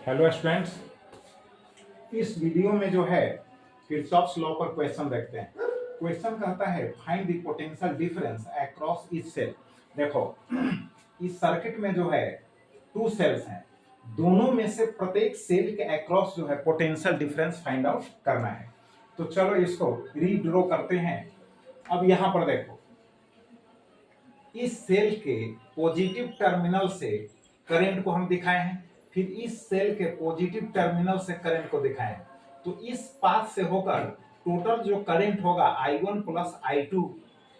Hello students, इस video में जो है किरचॉफ्स लॉ पर क्वेश्चन देखते हैं। क्वेश्चन कहता है find the potential difference across each cell. देखो, इस सर्किट में जो है टू सेल्स हैं, दोनों में से प्रत्येक सेल के अक्रॉस जो है पोटेंशियल डिफरेंस फाइंड आउट करना है। तो चलो इसको रीड्रॉ करते हैं। अब यहां पर देखो, इस सेल के पॉजिटिव टर्मिनल से करंट को हम दिखाए हैं, फिर इस सेल के पॉजिटिव टर्मिनल से करंट को दिखाए हैं। तो इस पाथ से होकर टोटल जो करंट होगा I1 प्लस I2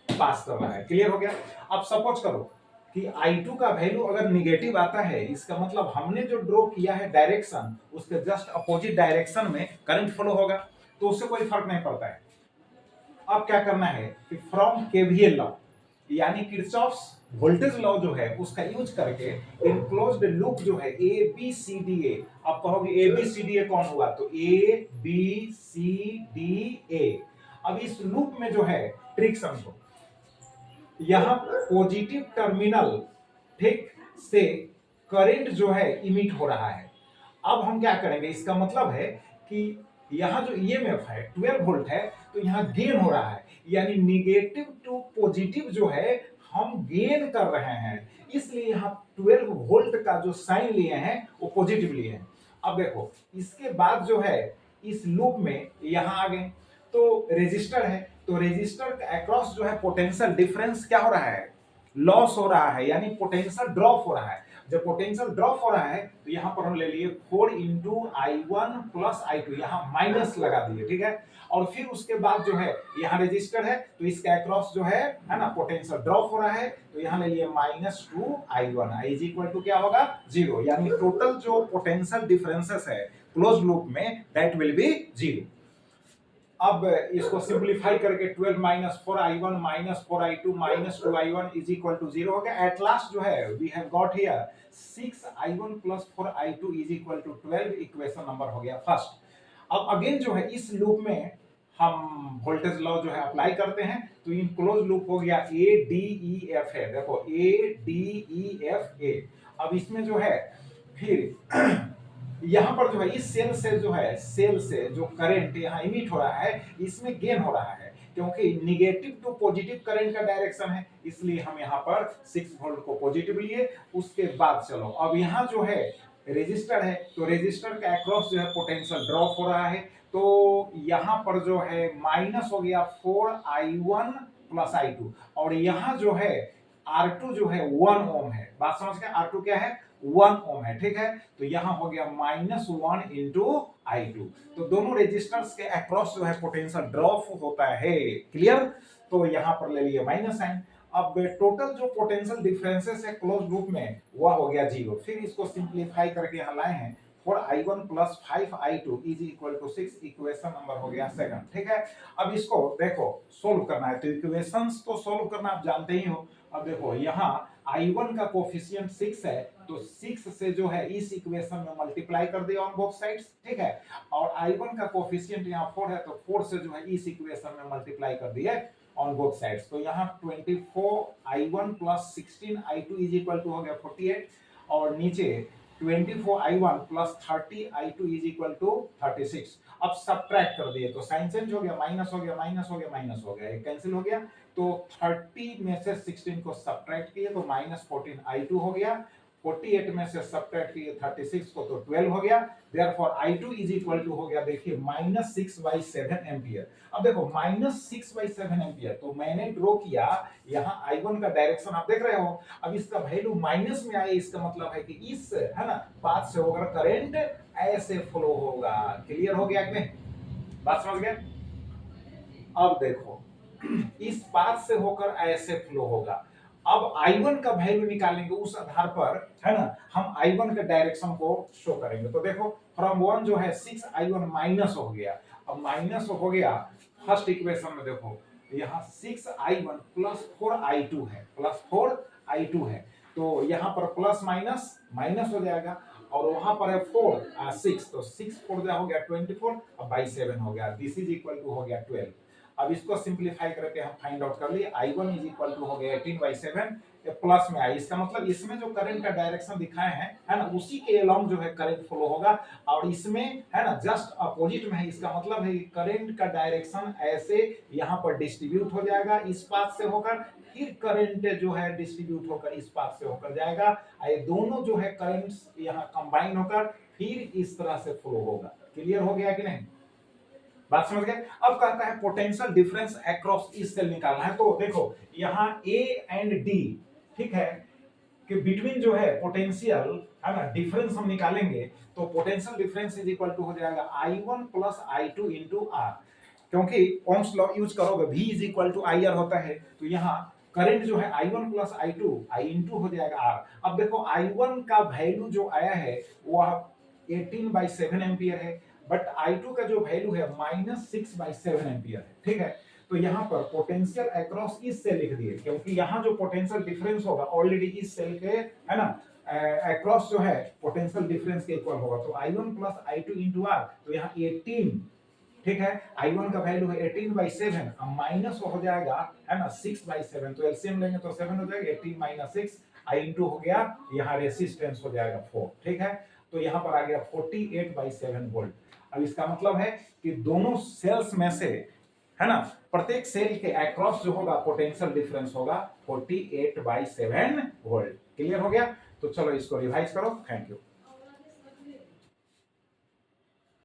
पास कर रहा है। क्लियर हो गया। अब सपोज करो कि I2 का वैल्यू अगर निगेटिव आता है, इसका मतलब हमने जो ड्रॉ किया है डायरेक्शन, उसके जस्ट अपोजिट डायरेक्शन में करंट फ्लो होगा, तो उससे कोई फर्क नहीं पड़ता है। अब क्या करना है कि फ्रॉम केवीएल लॉ यानी किरचॉफ्स वोल्टेज लॉ जो है उसका यूज करके इनक्लोज्ड लूप जो है A B C D A. आप कहोगे A B C D A कौन हुआ, तो A B C D A. अब इस लूप में जो है ट्रिक समझो, यहां पॉजिटिव टर्मिनल ठीक से करंट जो है इमिट हो रहा है। अब हम क्या करेंगे, इसका मतलब है कि यहां जो ईएमएफ है 12 वोल्ट है, तो यहां गेन हो रहा है, यानी निगेटिव टू पॉजिटिव जो है हम गेन कर रहे हैं, इसलिए यहां 12 वोल्ट का जो साइन लिए हैं वो पॉजिटिव लिए हैं। अब देखो, इसके बाद जो है इस लूप में यहां आ गए, तो रेजिस्टर है, तो रेजिस्टर के अक्रॉस जो है पोटेंशियल डिफरेंस क्या हो रहा है, लॉस हो रहा है, यानी पोटेंशियल ड्रॉप हो रहा है। जब पोटेंशियल ड्रॉप हो रहा है तो यहां पर हम ले लिए 4 इंटू I1 प्लस I2, यहां माइनस लगा दिए, ठीक है। और फिर उसके बाद जो है यहां रेजिस्टर है, तो इसके अक्रॉस जो है ना पोटेंशियल ड्रॉप हो रहा है, तो यहां ले लिए -2I1 I is equal to क्या होगा 0, यानी टोटल जो पोटेंशियल डिफरेंसेस है क्लोज लूप में दैट विल बी 0। अब इसको सिंपलीफाई करके 12 minus 4I1 minus 4I2 minus 2I1 is equal to 0 हो गया। एट लास्ट जो है we have got here 6I1 plus 4I2 is equal to 12। Equation number हो गया फर्स्ट। अब अगेन जो है इस लूप में हम वोल्टेज लॉ जो है अप्लाई करते हैं, तो इन क्लोज लूप हो गया ए डी ई एफ है। देखो A D E F A. अब इसमें जो है फिर यहां पर जो है इस सेल से जो है सेल से जो करंट यहां इमिट हो रहा है, इसमें गेन हो रहा है, क्योंकि निगेटिव टू पॉजिटिव करंट का डायरेक्शन है, इसलिए हम यहां पर 6 वोल्ट को पॉजिटिव लिए। उसके बाद चलो, अब यहां जो है रेजिस्टर है, तो रेजिस्टर के अक्रॉस जो है पोटेंशियल ड्रॉप हो रहा है, तो यहां पर जो है माइनस हो गया 4I1 प्लस I2, और यहां जो है R2 जो है 1 ओम है। बात समझ गए, R2 क्या है 1 ओम है, ठीक है। तो यहां हो गया -1 इंटू I2। तो दोनों रेजिस्टर्स के अक्रॉस जो है पोटेंशियल ड्रॉप होता है। क्लियर। तो यहां पर ले लिए माइनस साइन। अब टोटल जो पोटेंशियल डिफरेंसेस है क्लोज लूप में वह हो गया 0। फिर इसको सिंपलीफाई करके यहां लाए हैं 4I1 plus 5I2 is equal to 6। Equation number हो गया सेकंड, ठीक है। अब इसको देखो सोल्व करना है, तो इक्वेशंस तो सोल्व करना आप जानते ही हो। अब देखो यहाँ I1 का कोफिशिएंट 6 है, तो 6 से जो है इस इक्वेशन में मल्टीप्लाई कर दिया ऑन बोथ साइड्स, ठीक है। और I1 का कोफिशिएंट यहाँ 4 है, तो 4 से जो है इस इक्वेशन में मल्टीप्लाई कर दिया ऑन बोथ साइड्स। तो यहाँ 24I1 plus 16I2 is equal to हो गया 48, और नीचे 24I1 plus 30I2 is equal to 36। अब सब्ट्रैक्ट कर दिए तो साइन चेंज हो गया, माइनस हो गया, माइनस हो गया, माइनस हो गया, कैंसिल हो गया। तो 30 में से 16 को सब्ट्रैक्ट किए तो -14I2 हो गया। 48 में से सब्ट्रैक्ट किए 36 को तो 12 हो गया। Therefore I2 is equal to हो गया, देखिए -6/7 एम्पियर। अब देखो -6/7 एम्पियर, तो मैंने ड्रॉ किया यहाँ I1 का डायरेक्शन आप देख रहे हो। अब इसका वैल्यू माइनस में आए, इसका मतलब है कि इस है ना पाथ से होकर करंट ऐसे फ्लो होगा। क्लियर हो गया कि नहीं, बात समझ गए। अब देखो इस पाथ से होकर ऐसे फ्लो होगा। अब I1 का वैल्यू निकालेंगे, उस आधार पर है ना हम I1 के डायरेक्शन को शो करेंगे। तो देखो फ्रॉम 1 जो है 6I1 माइनस हो गया। अब माइनस हो गया फर्स्ट इक्वेशन में, देखो यहाँ 6I1 प्लस 4I2 है, प्लस 4I2 है, तो यहाँ पर प्लस माइनस माइनस हो जाएगा, और वहां पर है 6, तो 6 4 हो गया 24, अब बाई 7 हो गया, दिस इज इक्वल टू हो गया 12। अब इसको सिंपलीफाई करके हम फाइंड आउट कर लिए I1 इज इक्वल टू हो गया 18/7, प्लस में आई, इसका मतलब इसमें जो करंट का डायरेक्शन दिखाए हैं है ना, उसी के अलोंग जो है करंट फ्लो होगा, और इसमें है ना जस्ट अपोजिट में है। इसका मतलब है करंट का डायरेक्शन ऐसे यहाँ पर डिस्ट्रीब्यूट हो जाएगा इस पाथ से होकर, फिर करंट जो है डिस्ट्रीब्यूट होकर इस पाथ से होकर जाएगा, ये दोनों जो है करंट्स यहाँ कंबाइन होकर फिर इस तरह से फ्लो होगा। क्लियर हो गया कि नहीं, बात समझ गए। अब कहता है पोटेंशियल डिफरेंस अक्रॉस इस सेल निकालना है। तो देखो यहाँ ए एंड डी, ठीक है, कि बिटवीन जो है पोटेंशियल है ना डिफरेंस हम निकालेंगे, तो potential difference is equal to हो जाएगा I1 plus I2 into R, क्योंकि ओम्स लॉ यूज करोगे V is equal to IR होता है, तो यहाँ करंट जो है I1 plus I2 I into हो जाएगा R। अब देखो I1 का वैल्यू जो आया है वह 18/7 एम्पियर है, बट I2 का जो वैल्यू है -6/7 एम्पियर है, ठीक है। तो यहाँ पर पोटेंशियल अक्रॉस इस से लिख दिए, क्योंकि यहाँ जो पोटेंशियल डिफरेंस होगा ऑलरेडी इस सेल के है ना अक्रॉस जो है पोटेंशियल डिफरेंस के इक्वल होगा, तो I1 plus I2 into are, तो यहाँ 18, ठीक है, I1 का वैल्यू है 18/7, माइनस हो जाएगा है ना 6/7, तो एलसीएम लेंगे तो 7 हो जाएगा, 18 माइनस 6 I इंटू हो गया, यहाँ रेसिस्टेंस हो जाएगा 4, ठीक है। तो यहाँ पर आ गया 48/7 वोल्ट। अब इसका मतलब है कि दोनों सेल्स में से है ना प्रत्येक सेल के अक्रॉस जो होगा पोटेंशियल डिफरेंस होगा 48/7 वोल्ट। क्लियर हो गया, तो चलो इसको रिवाइज करो। Thank you.